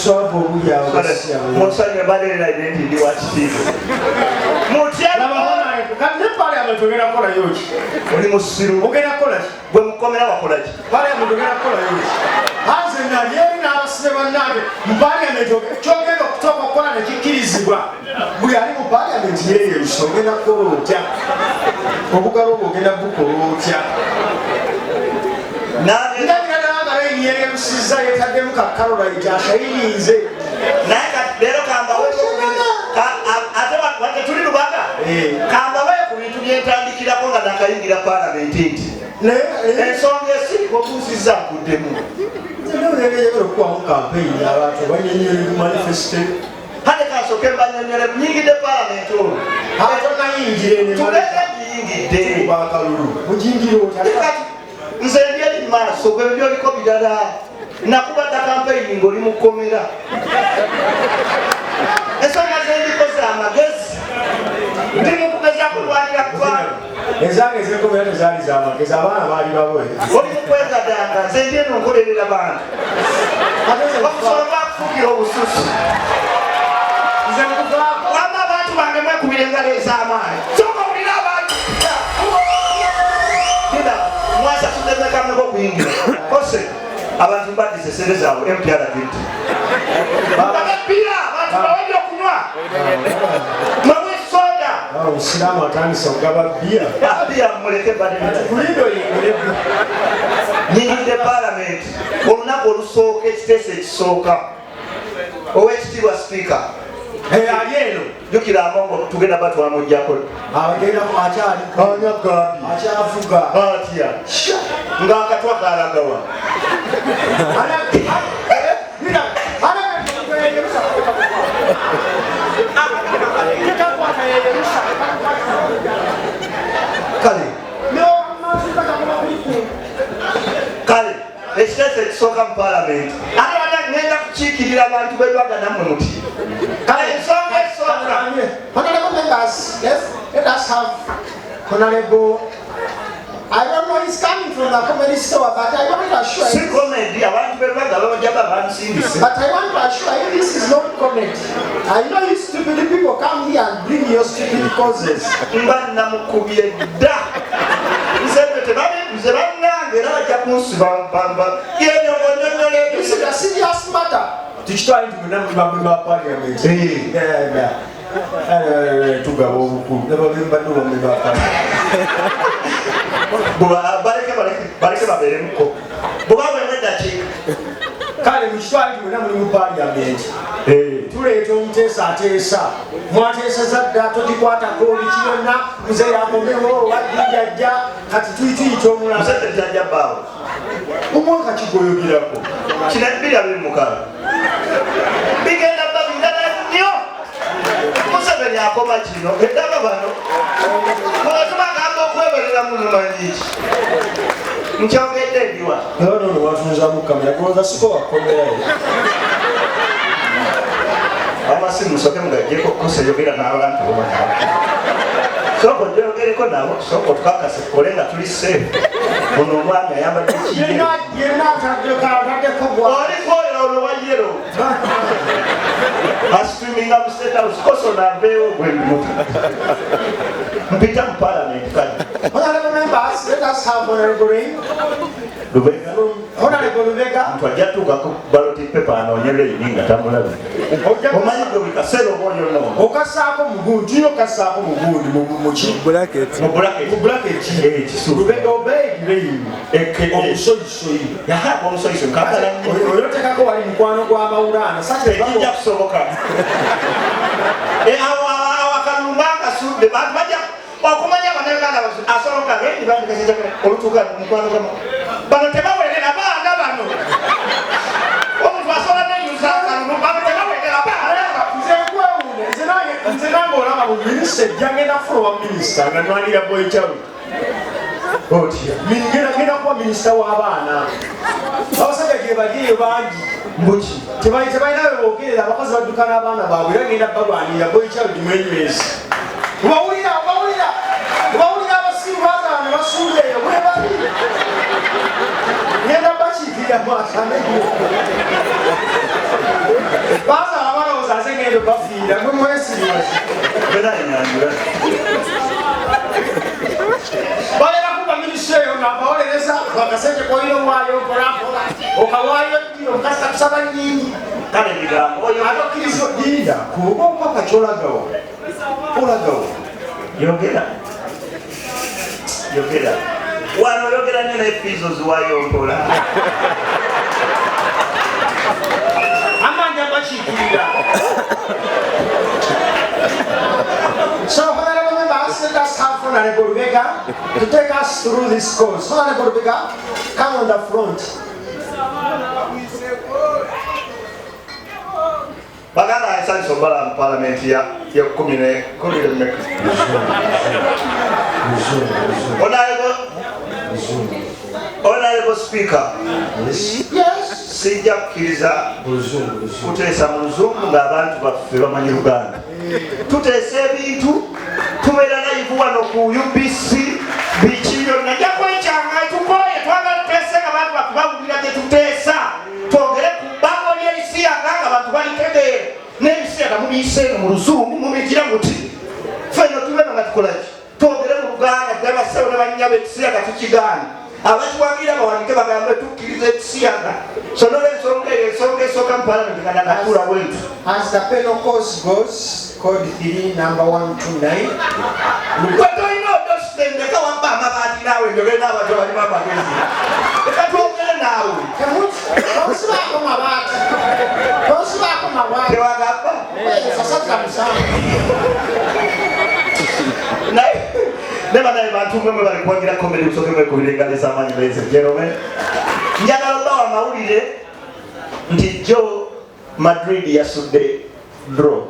Obusobo obuya obusya. Musanye badela identi ndi wakitivo. Mutiana bahona kandi pale amatogera kola yoki. Oli musiru. Ogera kola ki? Bwe mukomera wakola ki? Pale amatogera kola yoki. Hanze na yeri na abasibe bannange mpale amatogera kyogenda okutoka kola nekikirizibwa. Buli ali mu parliament yeri usogenda kola otya. Obugalo bwogenda bukola otya. Yerusiza yetaddemu ka Caroline ashayinze naye leero kamba ate wate tuli lubanga kamba baye ku bintu byentandikirako nga nakayingira palamenti nti ensonga esiriko obuuziza nkuddemu okuwamu kampeyini abantu banyonyole mu manifesto hade kasooke mbanyonyole munyingidde palamenti olwo tugenda giyingidde bakalulu mujingire otya nze ndi maaso gwe byoliko birala nakubadda kampeyini ng'oli mukomera ensonga zendikoze amagezi ndi mukugeza kulwanira ggwanga ezange ezenkomera tezaali zamagezi abaana baali baboe oli mukwegadanga nze ndi eno nkolerera bantu okusobola okufuukira obususu nze nkuvaako wama abantu bange mwekubira engalo ez'amaanyi soka olina abantu mwasasuddemekameko okuyingira kose abantu mbadise sente zaabwe MPR agenti bagabira abantu bawajja okunywa mabwe soda omusiraamu atandise okugaba bbiya muleke nyingidde palamenti olunaku olusooka ekiteeso ekisooka owekitiibwa sipiika ali eno jukira amongo tugenda batwala mujjako agenda akyali anyagabi akyavuga atya ng'akatwa kalagawa kale ekiteeso ekisooka mu palamenti ate ngenda kukiikirira abantu bebaga nammwe muti kale ensonga esooka honorable members, yes, let us have Honorable. I don't know he's coming from the comedy store, but I want to assure you. But I want to assure you this is not comedy. I know you stupid people come here and bring your stupid causes. This is a serious matter. Teach trying to remember parliament. Yeah. Tugaba obukulu nebabembadde bamebaka baleke babeeremuko bwebawemu eddakiika kale mukitwali tubona muli mu parliament tuleeta omuteesaateesa mwateeseza dda togikwatako biki byonna muze yakomewo wadijajja kati tuyituyita omulala jajja baawo omwaka kigoyogerako kina 2026 bigenda babindala nnyo Museveni akoma kino eddaba bano bwetubagamba okweberera munumanyiki nkyogedde ndiwa nono watunzamu kamera kuloza siko wakomerayo amasimu musoke mugajjeko kuseyogera n'abantu bobanabo soko gyogereko nabo soko tukakase kole nga tuli seefu ono omwami ayambadde kiyero olikoolera olwowayero asituminga mu state house koso naveewo gwendimuta mpita mu parliament kale Honorable members, let us have Honorable Rain. Lubega Honorable Lubega. Mtu ajatuka ku ballot paper anoonyere yininga tamulabe omanyi gwe buli kaseera oba oli ono okasaako mugundi tuyo okasaako mugundi mu bracket kisu Lubega obeyed Rain omusoyisoyi yaha omusoyisoyi kakala oyotekako wali mukwano gw'amawulana ekijja kusoboka awakalumba akasudde bantu bajja okumanya abanayuganda asoboka olutuuka mukwano gama bano tebawerera baana bano omuntu asobola neyuza akalulu bano tebawerera baana nze nange olaba mu minisita ejjangenda fulowa minisita nga nwanira boychawe otya ngenda kuba minisita w'abaana abasajja gye bagiyo bangi mbuki tebalina bebogerera abakozi badduka n'abaana baabwe era ngenda balwanira boychawe dimwenywezi ubawulira abasiru bazaana basuula eyo bwebali ngenda bakiikirira mwasaneyo Baza abana uzaze ngendo bafira mwe mwesi yosi. Bena inyanjura. Bale bakuba minisheyo na baoleleza bakaseje kwa hilo wayo korapo. Okawayo ndio mkasa kusaba nyinyi. Kale bigambo oyo Abakirizo dinda kuba mpaka cholagawo. Olagawo. yogera. Wano yogera nene efizo ziwayo mpola. Amanya bachikira. So honorable members, let us have Honorable Vega to take us through this course. Honorable Vega, come on the front. Bagala asali sombala parliament ya 10 mek. Honorable Speaker. Yes. Sijja kukkiriza kuteesa mu luzungu ng'abantu baffe bamanyi Luganda. Tuteesa ebintu tubeera live wano ku UBC biki byonna nja kwekyanga tukoye twagala tuteese nga bantu baffe bawulira gye tuteesa twogere ku bbango ly'ebisiyaga nga bantu balitegeera n'ebisiyaga mubiyiseeno mu luzungu mubigira muti ffenno tubeno nga tukolaki twogere mu Luganda tulabasewo ne bannyabo ekisiyaga tukigaana abakiwagira bawanike bagambe tukkiriza ekisiyaga sonora ensonga esooka mu palamenti nga nanatuula bwentu. As the penal course goes, code 3 number 129. Twetolina odositendeka wabba amabaati naawe njogere n'abantu abalimu amagezi eka twogere naawe Tonsibaako mabaati. tewagamba Sasatula musanvu. naye nebanaye bantu mwe bali kuwagira komedi busoke mwekubira engalo ez'amaanyi ladies and gentlemen. Njagala obawa amawulire nti Joe Madrid yasudde draw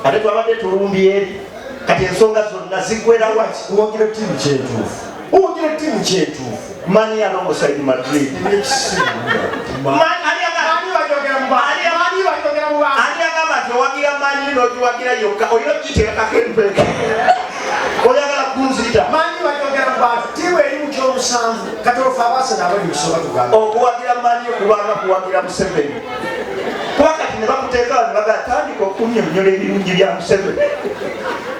ate twabadde tulumbye eri kati ensonga zonna ziggwera waki Uwagira timu kyetuufu. mani alongside Madrid ani agamba nti owagira mani n'ogiwagira yokka olina okgiteekako empeke oyagala kunzita okuwagira mani okubanga kuwagira Museveni wakati ne bakuteekawo ne bagala tandika okunnyonnyola ebirungi bya Museveni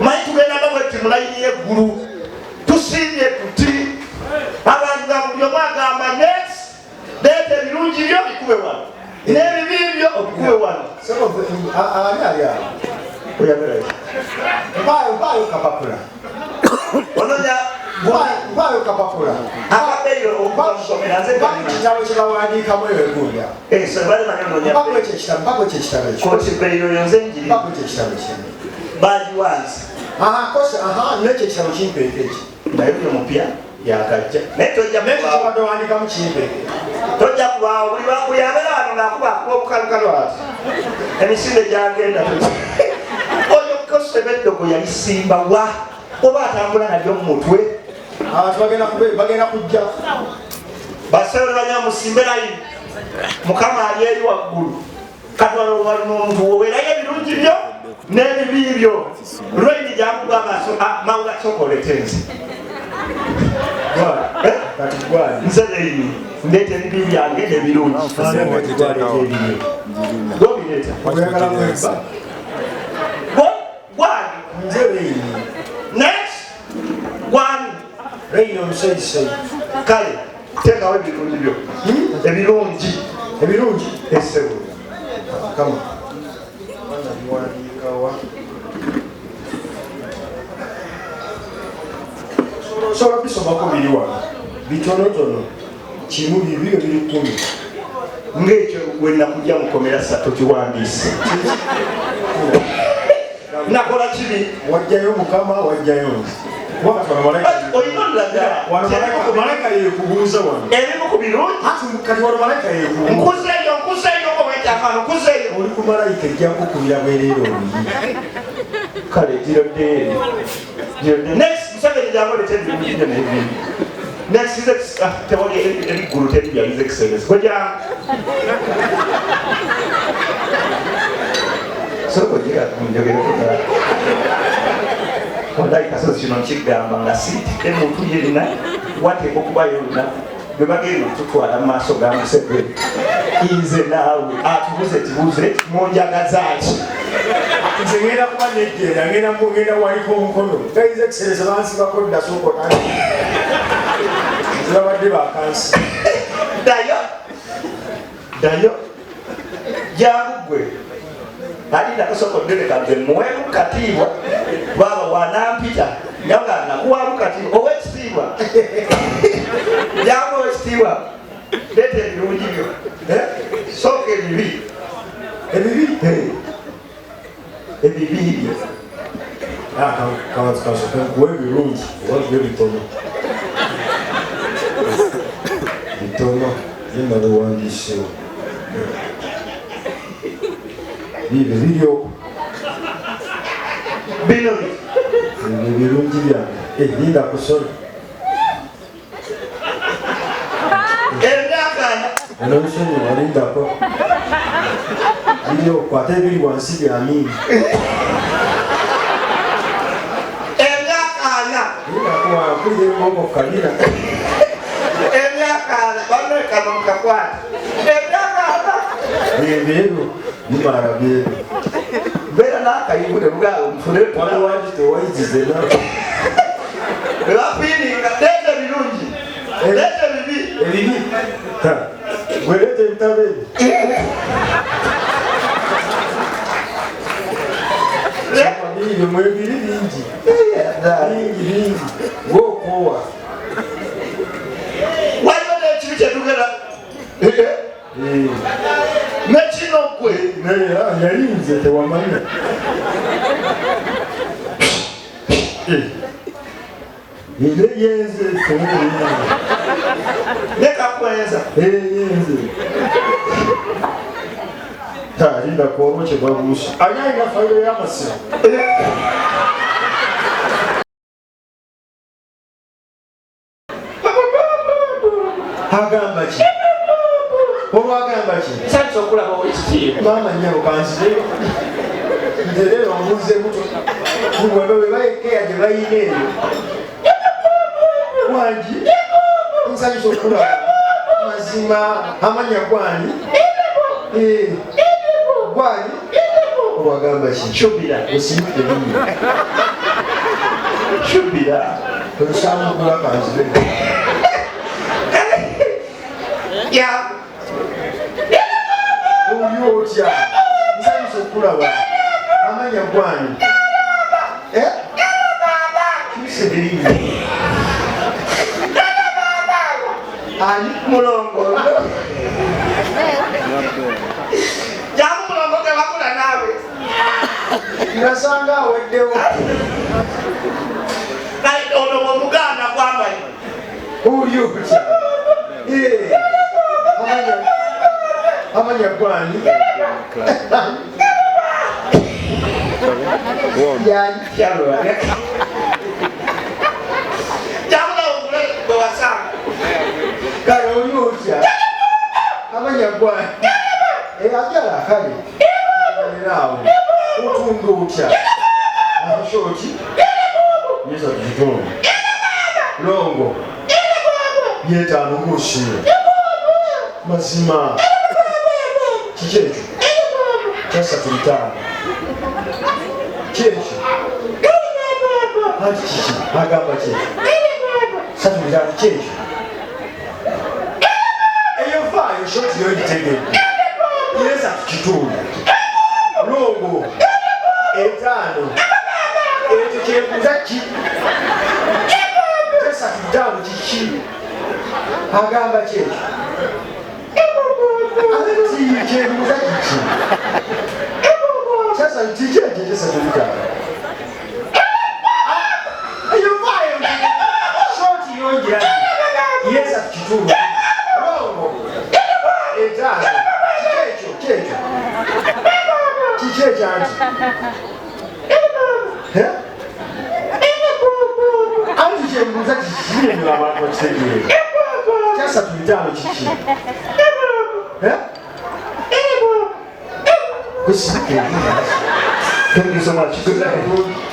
manyi tugenda nga bwetti mulayini y'eggulu tusiimye tuti abantu ga buli omu agamba next leeta ebirungi byo bikube wano n'ebibi byo obikube wano oyagalayo ononya akabeiro okubamusomera nze bali manyononya koti beiro yo nze njiri bagiwanze naye byo mupya yakajja naye tojja kubaawo buli abeera wano ngaakubakuba obukalukalu ati emisinde gyagenda oyo kosebeddogo yalisimba wa oba atambula nalyo mu mutwe bagenda kujja basewo ne banya musimbe layini mukama ali eri waggulu kati omuntu woweerayo ebirungi byo n'ebibi byo lweyini gyakugamba mawula sokoletenzi nze leyini ndeeta ebibi byange nebirungi gobireeta gwani next gwani kale teekawo ebirungi byo ebirungi esebo sobola bisomako biri wano bitonotono kimu bibiro biri 10 ng'ekyo wenakujja mukomera sato kiwandiise nakola kibi wajjayo mukama wajjayo malayika yekubuuza wano ebimu ku birungi kati wano malayika nkuzeeyo obwetafano nkuzeeyo oli ku malayika ejjakukubira bwereero obuyi kale giroddeeri next Museveni gyangoleta ebirungi byo n'ebibi next tewali eriggulu teribya his excellence kwejanga sokojeakunjogerekoa wallahi kasozi kino nkigamba nga siitidde muntu yenna wateeka okubayo olunaku bwe bagenda tutwala mu maaso ga Museveni nze naawe atubuze munjagazaaki nze ngenda kuba negenda ngenda waliko omukono gayiza ekisereza bansibako ddasokotani zibabadde bakansi dayo jangu gwe alina kasokoddeleka nze muweemu katiibwa baba wanampita nyanga nakuwaamu katiibwa owekitiibwa jangu owekitiibwa leeta ebirungi byo sooka ebibi ebyo kasoke nkuwa ebirungi oba byo bitono yenda biwandiisewo bibyo biryo bino ebirungi byange linda kusoma ebyakana onomusonyi walindako biryo kwate ebiri wansi byamini ebyakana lindako ebongo kalina ebyakana banoekano mukakwata ebyakana ebyo bimala byebyo beera n'akayibule bwawe waliwandi tewayizize nawe ebafiininga leeta ebirungi leeta ebibi ebibi gweleeta ebitabo ebyo mwebiri bingi ng'okoowa waliwo n'ekibi kyetugera nekino gwe yalinze tewamanya ere yenze nekakwenza yenze talinda kuolwo kyebabuusa ani alina fayiro y'amasiro agamba ki olwagamba ki sanisa okulaba owekitiibwa maama nnyabo kanzire nterero mbuze muto bwe bayekeya gye bayina eyo wangi nsanyusa okulaba mazima amanya gwani gwani olwagamba ki kyubira osimudde biyi kyubira olusambugula kanzire oli otya nsanyusa okulaba amanya gwani kisebiriye ani mulongo jamu mulongo gewakula naawe nasanga aweddewo ono omuganda gwambaye oli otya amanya gwani jamulawugule bwewasanga kale oli otya amanya gwani ajala kale eraawo otunda otya asoki yesa tukitundu longo yetaano ng'osiima mazima kiki ekyo kyasatu bitaano kyekyo anti kiki agamba kyekyo satu bitaano kyekyo eyo vaayo shoti yogitegedde yesatu kitundu longo etaano ekyo kyebuuza ki kyesatu bitaano kiki agamba kyekyo ati kyebuuza kiki sasa kiki ekyo kyesatu bitaano eyo vaayo shoti yongira yesatu kitundu longo etaano kyekyo kiki ekyanti anti kyembuuza kikiremera abantu bakitegeere kyasatu bitaano kiki Thank you so much. Good night.